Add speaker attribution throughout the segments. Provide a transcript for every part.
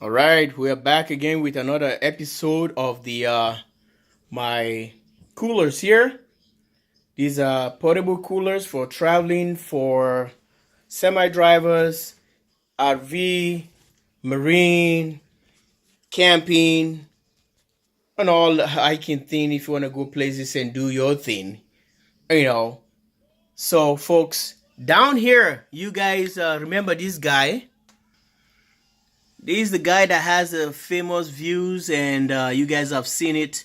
Speaker 1: All right, we are back again with another episode of the my coolers here. These are portable coolers for traveling for semi-drivers, RV, marine, camping, and all hiking thing. If you want to go places and do your thing, you know. So, folks, down here, you guys remember this guy? This is the guy that has the famous views, and you guys have seen it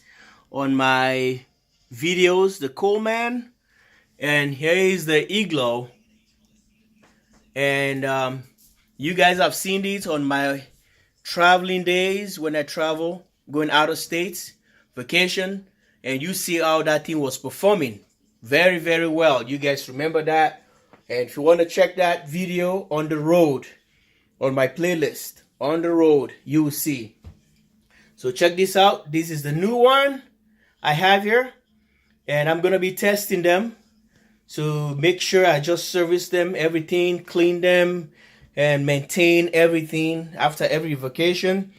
Speaker 1: on my videos, the Coleman. And here is the IGLOO. And you guys have seen these on my traveling days when I travel, going out of states, vacation. And you see how that thing was performing very, very well. You guys remember that? And if you want to check that video on the road, on my playlist, on the road, you will see. So check this out. This is the new one I have here, and I'm gonna be testing them to make sure I just service them, everything, clean them, and maintain everything after every vacation.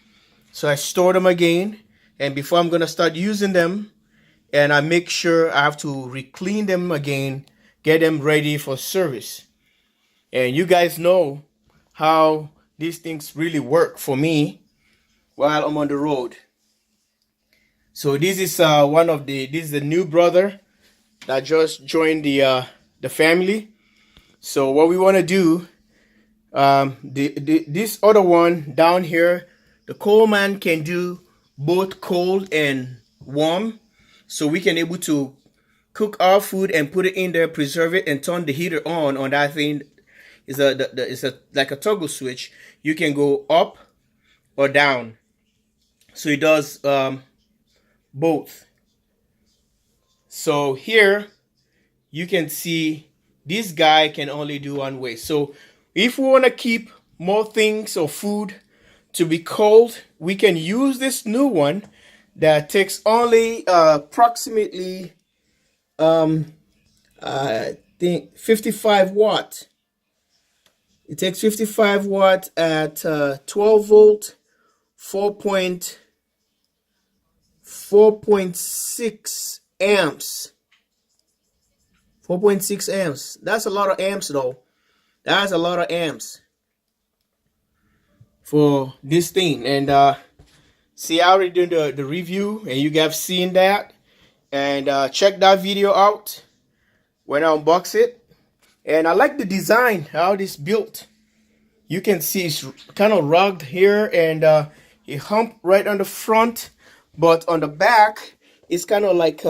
Speaker 1: So I store them again, and before I'm gonna start using them, and I make sure I have to re-clean them again, get them ready for service. And you guys know how these things really work for me while I'm on the road. So this is this is the new brother that just joined the family. So what we want to do, this other one down here, the Coleman can do both cold and warm, so we can able to cook our food and put it in there, preserve it, and turn the heater on that thing. It's like a toggle switch. You can go up or down, so it does both. So here you can see this guy can only do one way. So if we want to keep more things or food to be cold, we can use this new one that takes only approximately I think 55 watt. It takes 55 watt at 12 volt, 4.6 amps. 4.6 amps. That's a lot of amps though. That's a lot of amps for this thing. And see, I already did the review, and you guys seen that. And check that video out when I unbox it. And I like the design, how this built. You can see it's kind of rugged here, and a hump right on the front, but on the back it's kind of like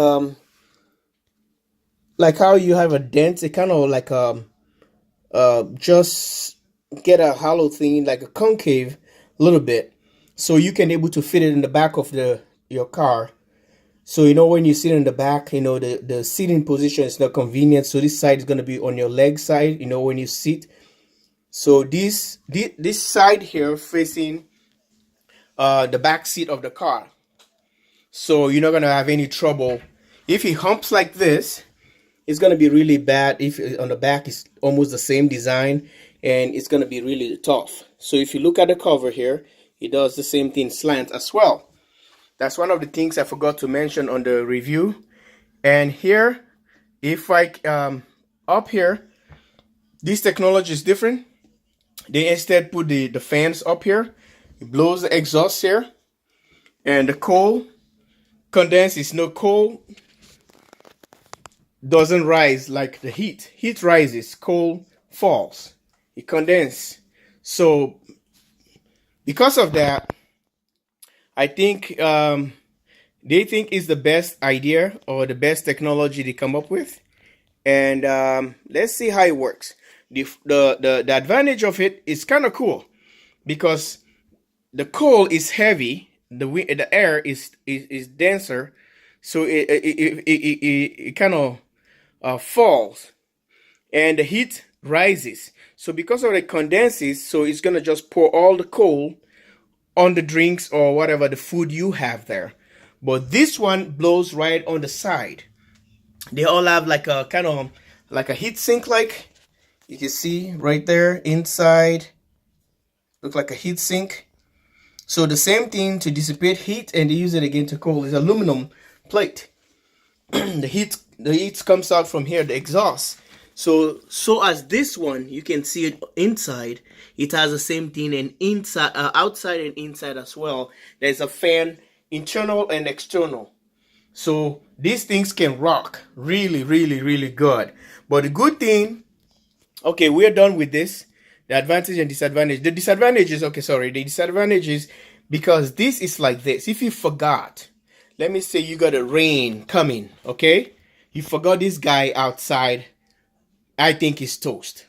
Speaker 1: how you have a dent. It kind of like just get a hollow thing, like a concave a little bit, so you can able to fit it in the back of your car. So when you sit in the back, the seating position is not convenient. So this side is going to be on your leg side, when you sit. So this side here facing the back seat of the car. So you're not going to have any trouble. If it humps like this, it's going to be really bad. If on the back is almost the same design, and it's going to be really tough. So if you look at the cover here, it does the same thing, slant as well. That's one of the things I forgot to mention on the review. And here, if I up here, this technology is different. They instead put the fans up here. It blows the exhaust here, and the coal condenses. No, coal doesn't rise like the heat. Heat rises, coal falls. It condenses. So because of that, I think they think is the best idea or the best technology they come up with. And let's see how it works. The advantage of it is kind of cool, because the coal is heavy, the air is denser, so it kind of falls, and the heat rises. So because of the condenses, so it's gonna just pour all the coal on the drinks or whatever the food you have there. But this one blows right on the side. They all have like a kind of like a heat sink, like you can see right there inside. Look like a heat sink. So the same thing to dissipate heat, and they use it again to cool. It's aluminum plate. the heat comes out from here, the exhaust. So as this one, you can see it inside. It has the same thing, and inside, outside and inside as well. There's a fan, internal and external. So these things can rock really, really, really good. But the good thing, okay, we're done with this. The advantage and disadvantage. The disadvantage is, okay, sorry. The disadvantage is because this is like this. If you forgot, let me say you got a rain coming, okay? You forgot this guy outside. I think he's toast.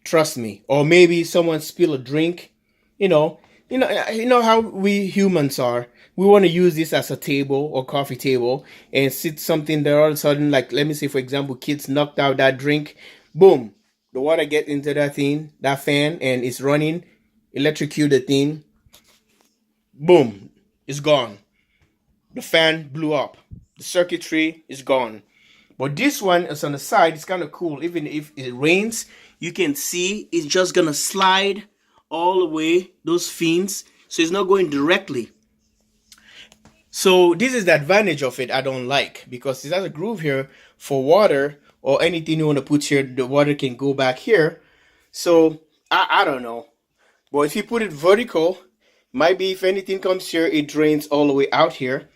Speaker 1: Trust me. Or maybe someone spill a drink. You know how we humans are. We want to use this as a table or coffee table and sit something there. All of a sudden, like, let me say, for example, kids knocked out that drink. Boom. The water gets into that thing, that fan, and it's running. Electrocute the thing. Boom. It's gone. The fan blew up. The circuitry is gone. But this one is on the side. It's kind of cool. Even if it rains, you can see it's just going to slide all the way, those fins. So it's not going directly. So this is the advantage of it I don't like, because it has a groove here for water or anything you want to put here. The water can go back here. So I don't know. But if you put it vertical, might be if anything comes here, it drains all the way out here.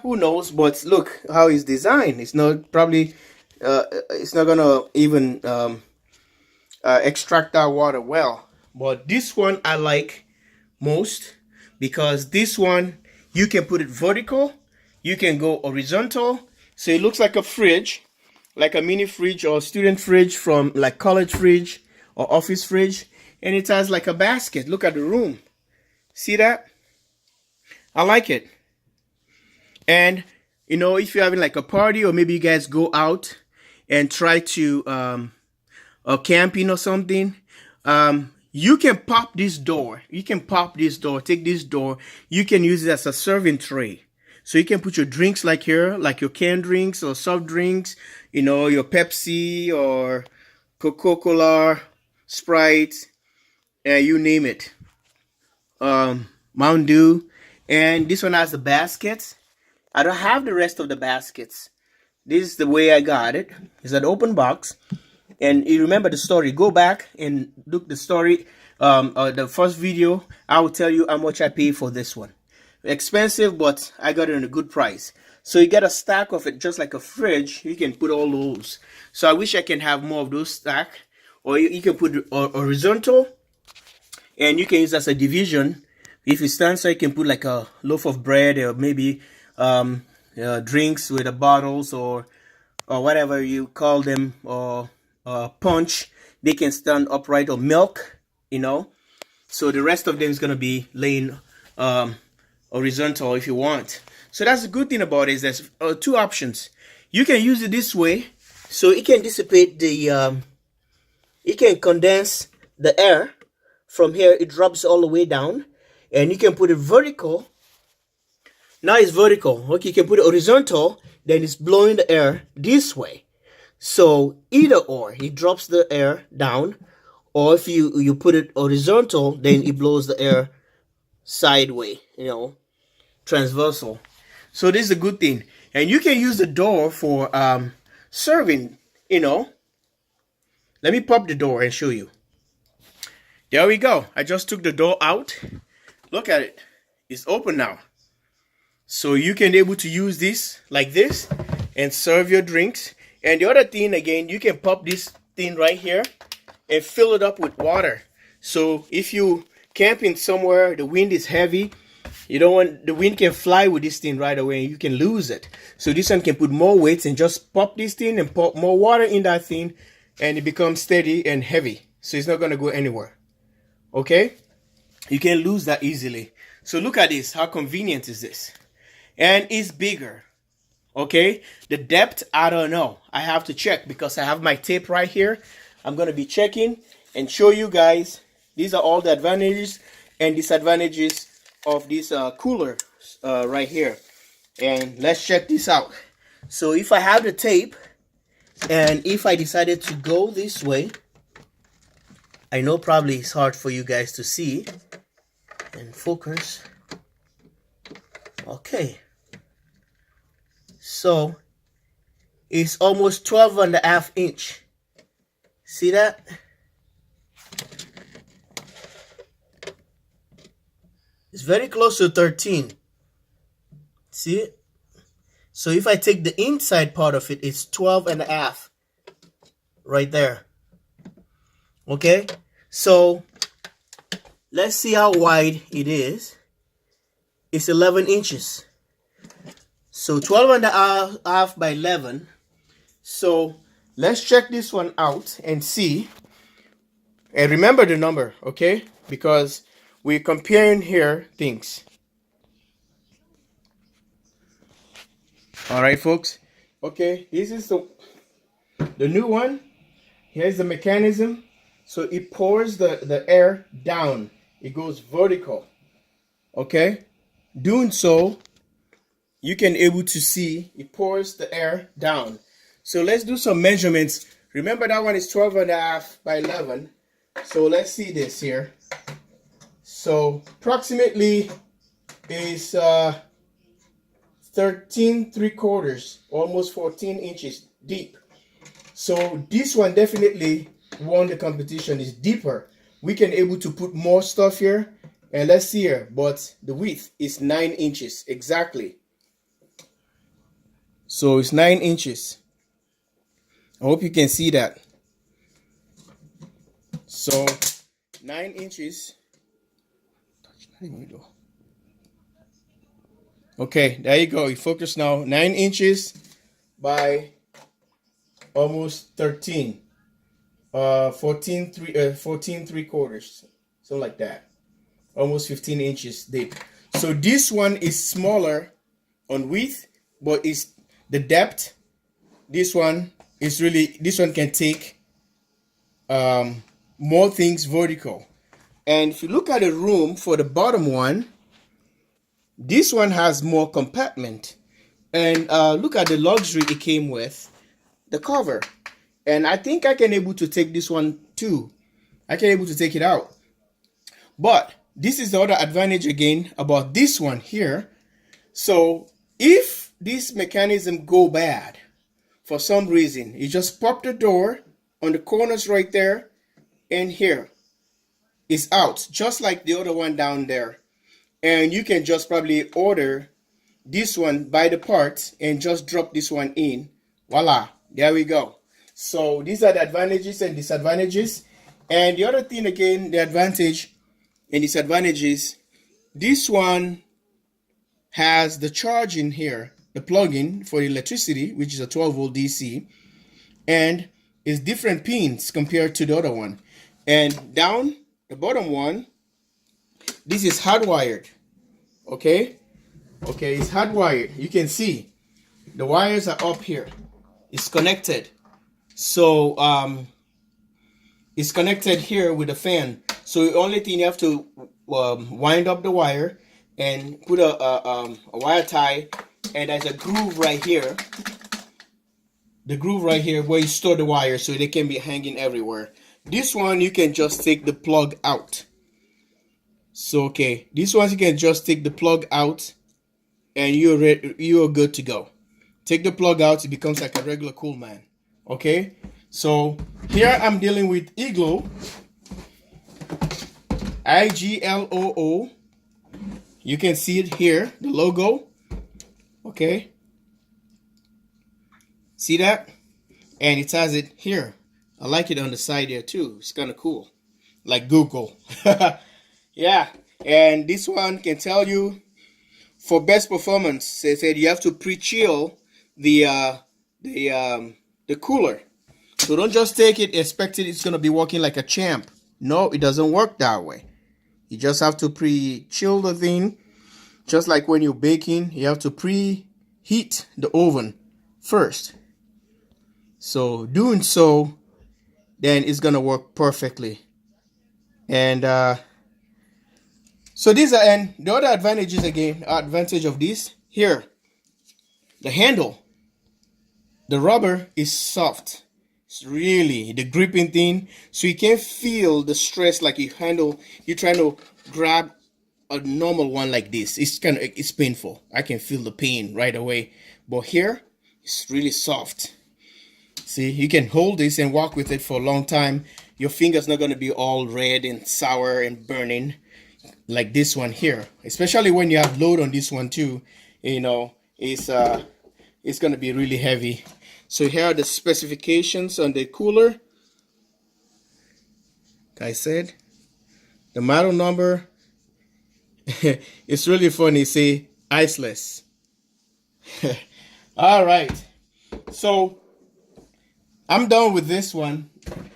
Speaker 1: Who knows? But look how it's designed. It's not probably it's not gonna even extract that water well. But this one I like most, because this one you can put it vertical, you can go horizontal, so it looks like a fridge, like a mini fridge or student fridge from like college fridge or office fridge, and it has like a basket. Look at the room. See that? I like it. And, you know, if you're having like a party, or maybe you guys go out and try to camping or something, you can pop this door. You can pop this door, take this door. You can use it as a serving tray. So you can put your drinks like here, like your canned drinks or soft drinks, you know, your Pepsi or Coca-Cola, Sprite, you name it. Mountain Dew. And this one has the baskets. I don't have the rest of the baskets. This is the way I got it. It's an open box. And you remember the story. Go back and look the story. The first video, I will tell you how much I paid for this one. Expensive, but I got it at a good price. So you get a stack of it, just like a fridge. You can put all those. So I wish I can have more of those stack. Or you can put it horizontal. And you can use as a division. If it stands, so you can put like a loaf of bread, or maybe drinks with the bottles, or whatever you call them, or punch. They can stand upright, or milk, you know. So the rest of them is going to be laying horizontal if you want. So that's the good thing about it, is there's two options. You can use it this way, so it can dissipate the it can condense the air from here. It drops all the way down. And you can put it vertical. Now it's vertical. Okay, you can put it horizontal. Then it's blowing the air this way. So either or, it drops the air down. Or if you put it horizontal, then it blows the air sideways, you know, transversal. So this is a good thing. And you can use the door for serving, you know. Let me pop the door and show you. There we go. I just took the door out. Look at it. It's open now. So you can be able to use this like this and serve your drinks. And the other thing, again, you can pop this thing right here and fill it up with water. So if you camping somewhere, the wind is heavy, you don't want, the wind can fly with this thing right away and you can lose it. So this one can put more weights and just pop this thing and pop more water in that thing, and it becomes steady and heavy. So it's not going to go anywhere. Okay? You can lose that easily. So look at this. How convenient is this? And it's bigger. Okay? The depth, I don't know. I have to check, because I have my tape right here. I'm going to be checking and show you guys. These are all the advantages and disadvantages of this cooler right here. And let's check this out. So if I have the tape, and if I decided to go this way, I know probably it's hard for you guys to see. and focus. Okay, so it's almost 12.5 inch. See that? It's very close to 13. See it? So if I take the inside part of it, it's 12.5 right there. Okay, so let's see how wide it is. It's 11 inches. So 12.5 by 11. So let's check this one out and see. And remember the number, okay? Because we're comparing here things. All right, folks. Okay, this is the new one. Here's the mechanism. So it pours the air down. It goes vertical. Okay? Doing so, you can able to see it pours the air down. So let's do some measurements. Remember that one is 12.5 by 11. So let's see this here. So approximately is 13.75, almost 14 inches deep. So this one definitely won the competition. Is deeper. We can able to put more stuff here, and let's see here. But the width is 9 inches exactly. So it's 9 inches. I hope you can see that. So 9 inches. Okay, there you go. You focus now. 9 inches by almost 13. 14.75, something like that. Almost 15 inches deep. So this one is smaller on width, but it's the depth. This one is really, this one can take more things vertical. And if you look at the room for the bottom one, this one has more compartment. And look at the luxury it came with, the cover. And I think I can able to take this one too. I can able to take it out. But this is the other advantage again about this one here. So if this mechanism go bad for some reason, you just pop the door on the corners right there, and here is out, just like the other one down there. And you can just probably order this one by the parts and just drop this one in. Voila, there we go. So these are the advantages and disadvantages. And the other thing again, the advantage and disadvantages, this one has the charge in here, the plug-in for electricity, which is a 12 volt DC, and is different pins compared to the other one. And down the bottom one, this is hardwired. Okay, it's hardwired. You can see the wires are up here. It's connected. So it's connected here with a fan. So the only thing you have to wind up the wire and put a wire tie, and there's a groove right here. The groove right here where you store the wire so they can be hanging everywhere. This one you can just take the plug out. So okay, this one you can just take the plug out and you're good to go. Take the plug out, it becomes like a regular Coleman. Okay, so here I'm dealing with IGLOO, IGLOO. You can see it here, the logo. Okay, see that? And it has it here. I like it on the side there too. It's kind of cool, like Google. Yeah, and this one can tell you for best performance. They said you have to pre-chill the cooler. So don't just take it, expect it's gonna be working like a champ. No, it doesn't work that way. You just have to pre-chill the thing. Just like when you're baking, you have to preheat the oven first. So doing so, then it's gonna work perfectly. And so these are, and the other advantages again, advantage of this here, the handle, the rubber is soft. It's really the gripping thing, so you can feel the stress like you're trying to grab a normal one like this, it's painful. I can feel the pain right away. But here, it's really soft. See, you can hold this and walk with it for a long time. Your finger's not going to be all red and sour and burning like this one here. Especially when you have load on this one too. You know, it's going to be really heavy. So here are the specifications on the cooler. Like I said, the model number. It's really funny. Say iceless. All right. So I'm done with this one.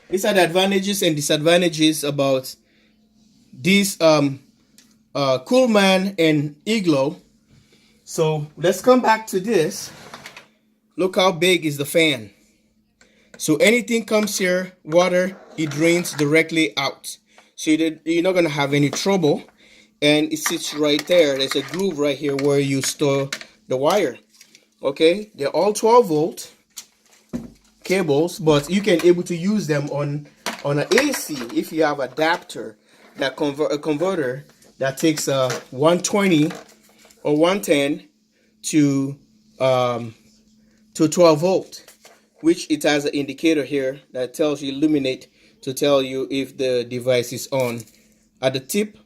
Speaker 1: These are the advantages and disadvantages about this Coleman and IGLOO. So let's come back to this. Look how big is the fan. So anything comes here, water, it drains directly out. So you're not going to have any trouble. And it sits right there. There's a groove right here where you store the wire. Okay, they're all 12 volt cables, but you can able to use them on an AC if you have adapter that a converter that takes 120 or 110 to 12 volt, which it has an indicator here that tells you illuminate to tell you if the device is on. At the tip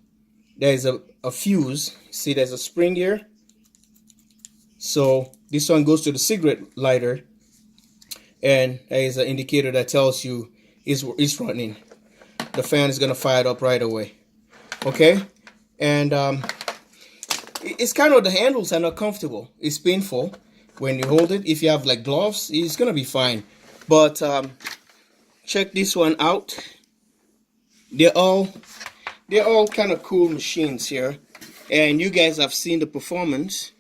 Speaker 1: there is a fuse. See, there's a spring here. So this one goes to the cigarette lighter, and there is an indicator that tells you it's running. The fan is gonna fire it up right away. Okay, and it's kind of, the handles are not comfortable. It's painful when you hold it. If you have like gloves, it's gonna be fine. But check this one out. They're all kind of cool machines here, and you guys have seen the performance.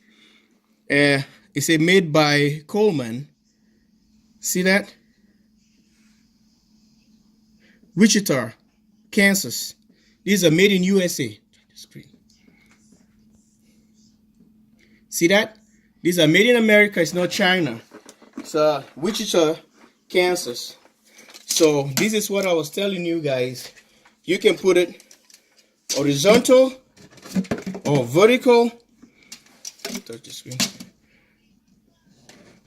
Speaker 1: It's made by Coleman. See that? Wichita, Kansas. These are made in USA. See that? These are made in America. It's not China. It's Wichita, Kansas. So this is what I was telling you guys. You can put it horizontal or vertical. Touch the screen.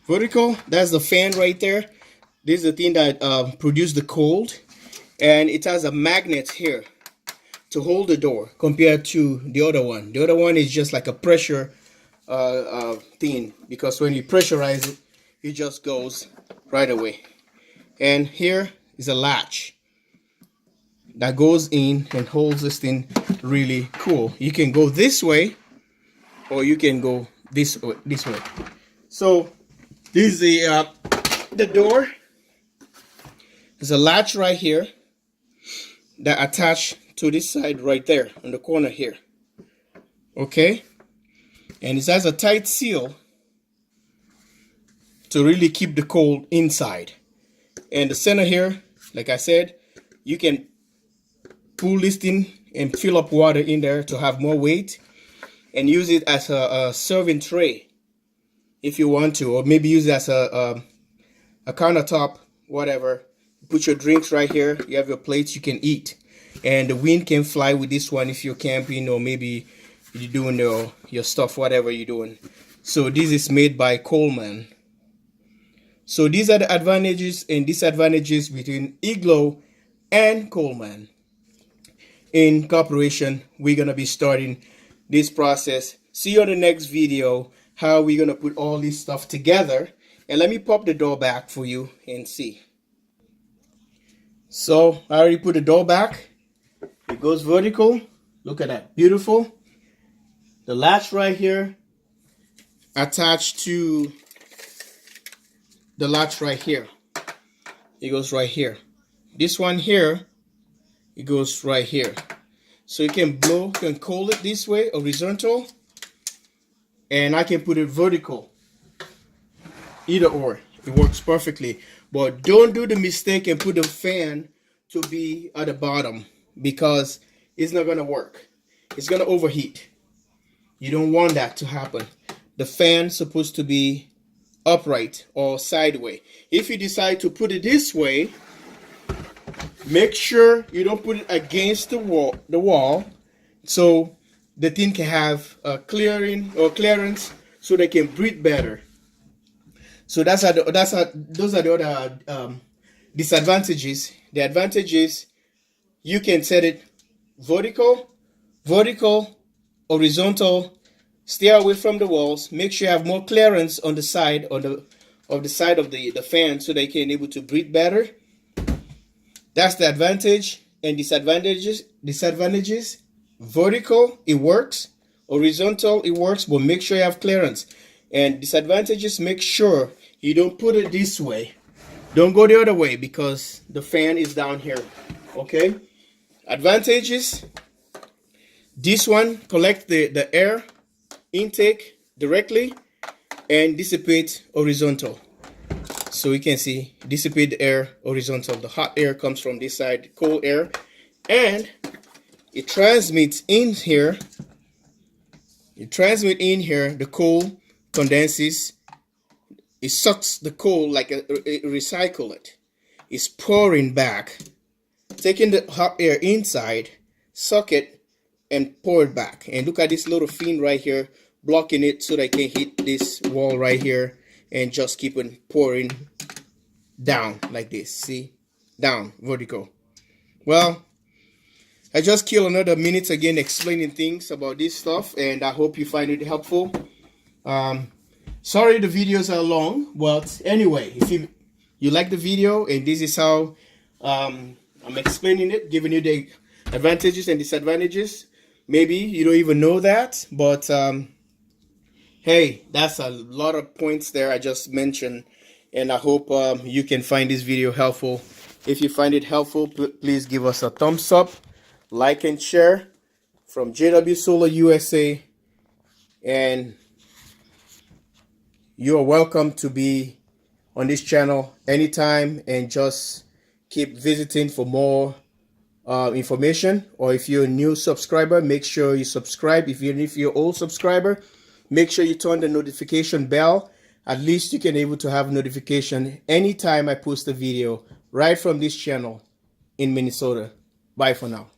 Speaker 1: Vertical, that's the fan right there. This is the thing that produces the cold, and it has a magnet here to hold the door compared to the other one. The other one is just like a pressure thing, because when you pressurize it, it just goes right away. And here is a latch that goes in and holds this thing really cool. You can go this way, or you can go this way. So this is the door. There's a latch right here that attached to this side right there on the corner here. Okay, and it has a tight seal to really keep the cold inside. And the center here, like I said, you can pull this thing and fill up water in there to have more weight, and use it as a serving tray if you want to, or maybe use it as a countertop, whatever. Put your drinks right here. You have your plates, you can eat, and the wind can fly with this one if you're camping, or maybe you're doing your stuff, whatever you're doing. So this is made by Coleman. So these are the advantages and disadvantages between IGLOO and Coleman. In cooperation, we're gonna be starting this process. See you on the next video, how we're gonna put all this stuff together. And let me pop the door back for you and see. So I already put the door back. It goes vertical. Look at that, beautiful. The latch right here attached to the latch right here. It goes right here. This one here, it goes right here. So you can blow, you can cold it this way, horizontal, and I can put it vertical. Either or, it works perfectly. But don't do the mistake and put the fan to be at the bottom, because it's not gonna work. It's gonna overheat. You don't want that to happen. The fan's supposed to be upright or sideways. If you decide to put it this way, make sure you don't put it against the wall, so the thing can have clearing or clearance so they can breathe better. So those are the other disadvantages. The advantages, you can set it vertical, horizontal. Stay away from the walls. Make sure you have more clearance on the side of the fan so they can able to breathe better. That's the advantage. And disadvantages. Vertical, it works. Horizontal, it works, but make sure you have clearance. And disadvantages, make sure you don't put it this way. Don't go the other way because the fan is down here. Okay? Advantages, this one collect the air intake directly and dissipate horizontal. So you can see dissipate the air horizontal. The hot air comes from this side, cold air, and it transmits in here. The cold condenses. It sucks the cold like it recycle it. It's pouring back, taking the hot air inside, suck it, and pour it back. And look at this little fin right here, blocking it so that I can hit this wall right here and just keep it pouring down like this. See? Down, vertical. Well, I just killed another minute again explaining things about this stuff, and I hope you find it helpful. Sorry the videos are long, but anyway, if you like the video and this is how I'm explaining it, giving you the advantages and disadvantages, maybe you don't even know that, but hey, that's a lot of points there I just mentioned, and I hope you can find this video helpful. If you find it helpful, please give us a thumbs up, like and share. From jwsolarusa USA, and you are welcome to be on this channel anytime, and just keep visiting for more information. Or if you're a new subscriber, make sure you subscribe. If you're an old subscriber, make sure you turn the notification bell. At least you can able to have notification anytime I post a video right from this channel in Minnesota. Bye for now.